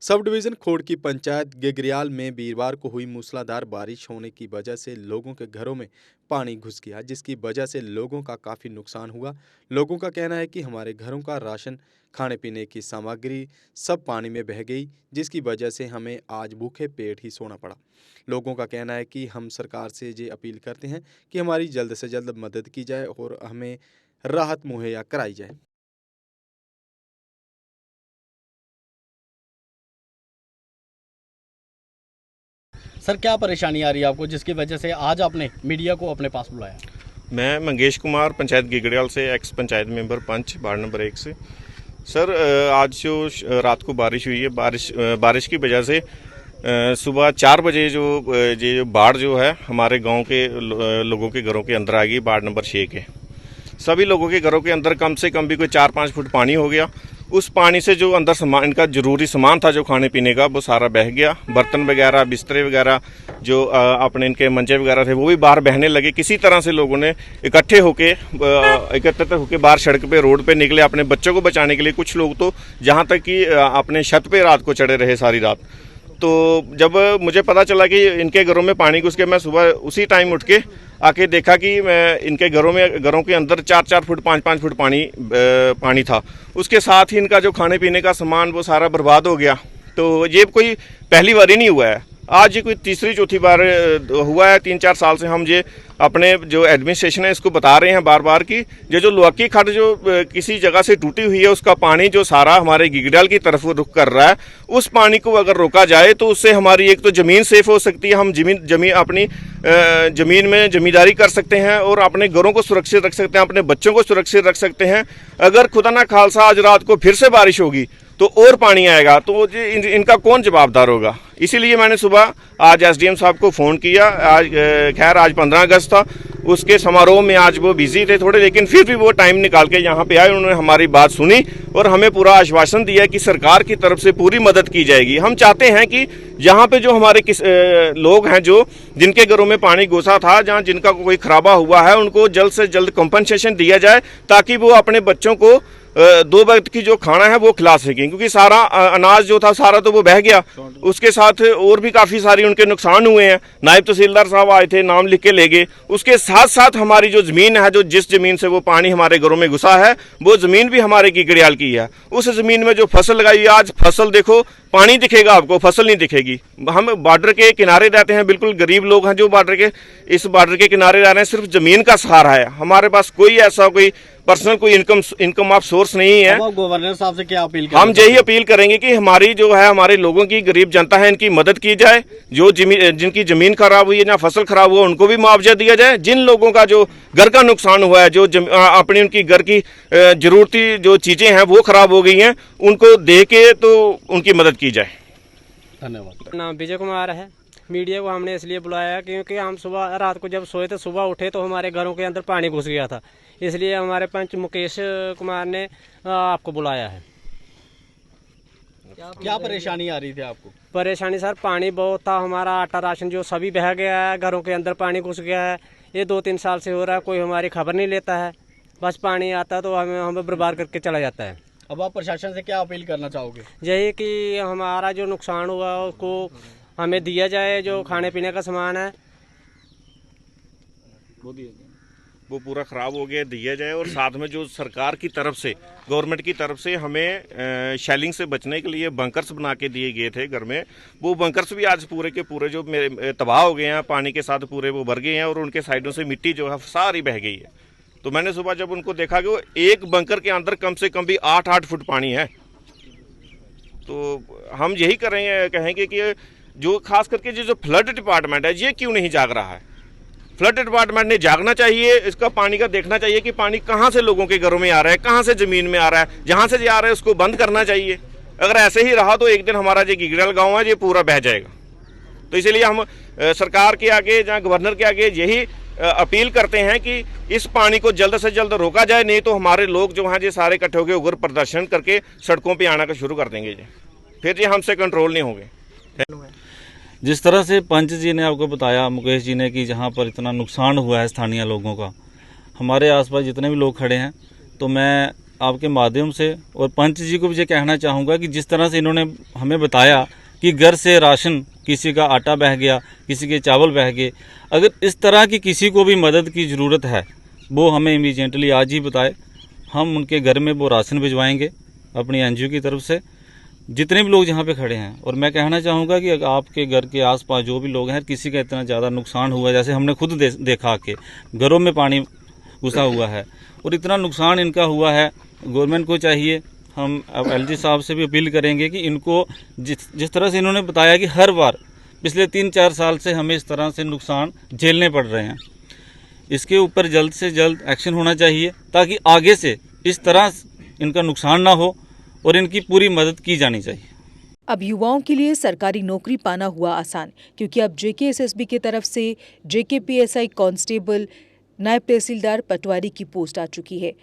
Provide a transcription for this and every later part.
Sub division खोड़ की पंचायत गेगरियाल में वीरवार को हुई मूसलाधार बारिश होने की वजह से लोगों के घरों में पानी घुस गया, जिसकी वजह से लोगों का काफ़ी नुकसान हुआ। लोगों का कहना है कि हमारे घरों का राशन, खाने पीने की सामग्री सब पानी में बह गई, जिसकी वजह से हमें आज भूखे पेट ही सोना पड़ा। लोगों का कहना है कि हम सरकार से ये अपील करते हैं कि हमारी जल्द से जल्द मदद की जाए और हमें राहत मुहैया कराई जाए। सर, क्या परेशानी आ रही है आपको जिसकी वजह से आज आपने मीडिया को अपने पास बुलाया? मैं मंगेश कुमार, पंचायत गेगड़ियाल से, एक्स पंचायत मेंबर पंच, वार्ड नंबर 1 से। सर, आज जो रात को बारिश हुई है, बारिश की वजह से सुबह 4 बजे जो बाढ़ जो है हमारे गांव के लोगों के घरों के अंदर आ गई। वार्ड नंबर 6 के सभी लोगों के घरों के अंदर कम से कम भी कोई 4-5 फुट पानी हो गया। उस पानी से जो अंदर सामान, इनका जरूरी सामान था जो खाने पीने का, वो सारा बह गया। बर्तन वगैरह, बिस्तरे वगैरह, जो अपने इनके मंचे वगैरह थे, वो भी बाहर बहने लगे। किसी तरह से लोगों ने एकत्रित होके बाहर सड़क पे, रोड पे निकले अपने बच्चों को बचाने के लिए। कुछ लोग तो जहाँ तक कि अपने छत पे रात को चढ़े रहे सारी रात। तो जब मुझे पता चला कि इनके घरों में पानी घुस के, मैं सुबह उसी टाइम उठ के आके देखा कि मैं इनके घरों के अंदर 4-4 फुट 5-5 फुट पानी था। उसके साथ ही इनका जो खाने पीने का सामान वो सारा बर्बाद हो गया। तो ये कोई पहली बार ही नहीं हुआ है, आज ये कोई तीसरी चौथी बार हुआ है। 3-4 साल से हम ये अपने जो एडमिनिस्ट्रेशन है इसको बता रहे हैं बार बार कि ये जो लोहाकी खड्ड जो किसी जगह से टूटी हुई है, उसका पानी जो सारा हमारे गेगड़ियाल की तरफ रुख कर रहा है, उस पानी को अगर रोका जाए तो उससे हमारी एक तो ज़मीन सेफ हो सकती है। हम अपनी ज़मीन में ज़मींदारी कर सकते हैं और अपने घरों को सुरक्षित रख सकते हैं, अपने बच्चों को सुरक्षित रख सकते हैं। अगर खुदा ना खालसा आज रात को फिर से बारिश होगी तो और पानी आएगा तो इनका कौन जवाबदार होगा। इसीलिए मैंने सुबह आज एसडीएम साहब को फ़ोन किया। आज 15 अगस्त था, उसके समारोह में आज वो बिजी थे थोड़े, लेकिन फिर भी वो टाइम निकाल के यहाँ पे आए। उन्होंने हमारी बात सुनी और हमें पूरा आश्वासन दिया कि सरकार की तरफ से पूरी मदद की जाएगी। हम चाहते हैं कि यहाँ पे जो हमारे लोग हैं जो जिनके घरों में पानी घुसा था, जहाँ जिनका कोई खराबा हुआ है, उनको जल्द से जल्द कंपनसेशन दिया जाए ताकि वो अपने बच्चों को 2 वक्त की जो खाना है वो खिला सकें, क्योंकि सारा अनाज जो था सारा तो वो बह गया। उसके साथ और भी काफ़ी सारी उनके नुकसान हुए हैं। नायब तहसीलदार साहब आए थे, नाम लिख के ले गए। उसके साथ साथ हमारी जो ज़मीन है, जो जिस ज़मीन से वो पानी हमारे घरों में घुसा है, वो ज़मीन भी हमारे गेगड़ियाल की है। उस ज़मीन में जो फसल लगाई, आज फसल देखो, पानी दिखेगा आपको, फसल नहीं दिखेगी। हम बॉर्डर के किनारे रहते हैं, बिल्कुल गरीब लोग हैं जो इस बॉर्डर के किनारे रह रहे हैं। सिर्फ ज़मीन का सहारा है, हमारे पास कोई ऐसा कोई पर्सनल कोई इनकम ऑफ सोर्स नहीं है। अब गवर्नर साहब से क्या अपील हम यही अपील करेंगे कि हमारी जो है, हमारे लोगों की, गरीब जनता है, इनकी मदद की जाए। जो जिनकी जमीन खराब हुई है या फसल खराब हुआ, उनको भी मुआवजा दिया जाए। जिन लोगों का जो घर का नुकसान हुआ है, जो अपनी उनकी घर की जरूरती जो चीजें हैं वो खराब हो गई हैं, उनको दे के तो उनकी मदद की जाए। धन्यवाद। नाम विजय कुमार है। मीडिया को हमने इसलिए बुलाया क्योंकि हम सुबह रात को जब सोए थे, सुबह उठे तो हमारे घरों के अंदर पानी घुस गया था। इसलिए हमारे पंच मुकेश कुमार ने आपको बुलाया है। क्या परेशानी आ रही थी आपको? परेशानी सर, पानी बहुत था, हमारा आटा राशन जो सभी बह गया है, घरों के अंदर पानी घुस गया है। ये 2-3 साल से हो रहा है, कोई हमारी खबर नहीं लेता है। बस पानी आता है तो हमें बर्बाद करके चला जाता है। अब आप प्रशासन से क्या अपील करना चाहोगे? यही कि हमारा जो नुकसान हुआ उसको हमें दिया जाए, जो खाने पीने का सामान है वो पूरा ख़राब हो गया, दिया जाए। और साथ में जो सरकार की तरफ से, गवर्नमेंट की तरफ से हमें शेलिंग से बचने के लिए बंकर्स बना के दिए गए थे घर में, वो बंकर्स भी आज पूरे के पूरे जो तबाह हो गए हैं, पानी के साथ पूरे वो भर गए हैं और उनके साइडों से मिट्टी जो है सारी बह गई है। तो मैंने सुबह जब उनको देखा कि वो एक बंकर के अंदर कम से कम भी 8-8 फुट पानी है, तो हम यही कहेंगे कि जो खास करके जो फ्लड डिपार्टमेंट है, ये क्यों नहीं जाग रहा है। फ्लड डिपार्टमेंट ने जागना चाहिए, इसका पानी का देखना चाहिए कि पानी कहाँ से लोगों के घरों में आ रहा है, कहाँ से ज़मीन में आ रहा है। जहाँ से आ रहा है उसको बंद करना चाहिए। अगर ऐसे ही रहा तो एक दिन हमारा जो गेगड़ियाल गाँव है ये पूरा बह जाएगा। तो इसीलिए हम सरकार के आगे, जहाँ गवर्नर के आगे यही अपील करते हैं कि इस पानी को जल्द से जल्द रोका जाए, नहीं तो हमारे लोग जो हैं ये सारे इकट्ठे होकर उग्र प्रदर्शन करके सड़कों पे आना का शुरू कर देंगे जी। फिर ये हमसे कंट्रोल नहीं होंगे। जिस तरह से पंच जी ने आपको बताया, मुकेश जी ने, कि जहाँ पर इतना नुकसान हुआ है स्थानीय लोगों का, हमारे आसपास जितने भी लोग खड़े हैं, तो मैं आपके माध्यम से और पंच जी को भी ये कहना चाहूँगा कि जिस तरह से इन्होंने हमें बताया कि घर से राशन, किसी का आटा बह गया, किसी के चावल बह गए, अगर इस तरह की किसी को भी मदद की ज़रूरत है वो हमें इमीडिएटली आज ही बताए। हम उनके घर में वो राशन भिजवाएंगे अपनी एनजीओ की तरफ से, जितने भी लोग यहाँ पे खड़े हैं। और मैं कहना चाहूँगा कि अगर आपके घर के आसपास जो भी लोग हैं, किसी का इतना ज़्यादा नुकसान हुआ, जैसे हमने खुद देखा कि घरों में पानी घुसा हुआ है और इतना नुकसान इनका हुआ है, गवर्नमेंट को चाहिए, हम अब एलजी साहब से भी अपील करेंगे कि इनको जिस तरह से इन्होंने बताया कि हर बार पिछले 3-4 साल से हमें इस तरह से नुकसान झेलने पड़ रहे हैं, इसके ऊपर जल्द से जल्द एक्शन होना चाहिए ताकि आगे से इस तरह इनका नुकसान ना हो और इनकी पूरी मदद की जानी चाहिए। अब युवाओं के लिए सरकारी नौकरी पाना हुआ आसान, क्योंकि अब जेकेएसएसबी की तरफ से जेकेपीएसआई कांस्टेबल, नायब तहसीलदार पटवारी की पोस्ट आ चुकी है।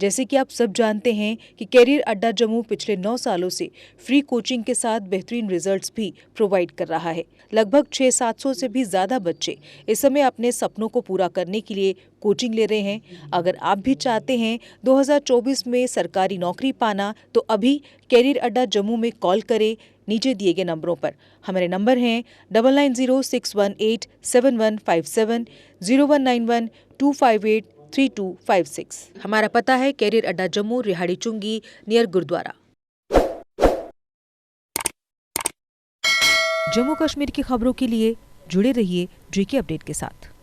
जैसे कि आप सब जानते हैं कि कैरियर अड्डा जम्मू पिछले 9 सालों से फ्री कोचिंग के साथ बेहतरीन रिजल्ट्स भी प्रोवाइड कर रहा है। लगभग 600-700 से भी ज़्यादा बच्चे इस समय अपने सपनों को पूरा करने के लिए कोचिंग ले रहे हैं। अगर आप भी चाहते हैं 2024 में सरकारी नौकरी पाना, तो अभी कैरियर अड्डा जम्मू में कॉल करें नीचे दिए गए नंबरों पर। हमारे नंबर हैं 9906187157, 019125823256। हमारा पता है कैरियर अड्डा जम्मू, रिहाड़ी चुंगी, नियर गुरुद्वारा। जम्मू कश्मीर की खबरों के लिए जुड़े रहिए जेके अपडेट के साथ।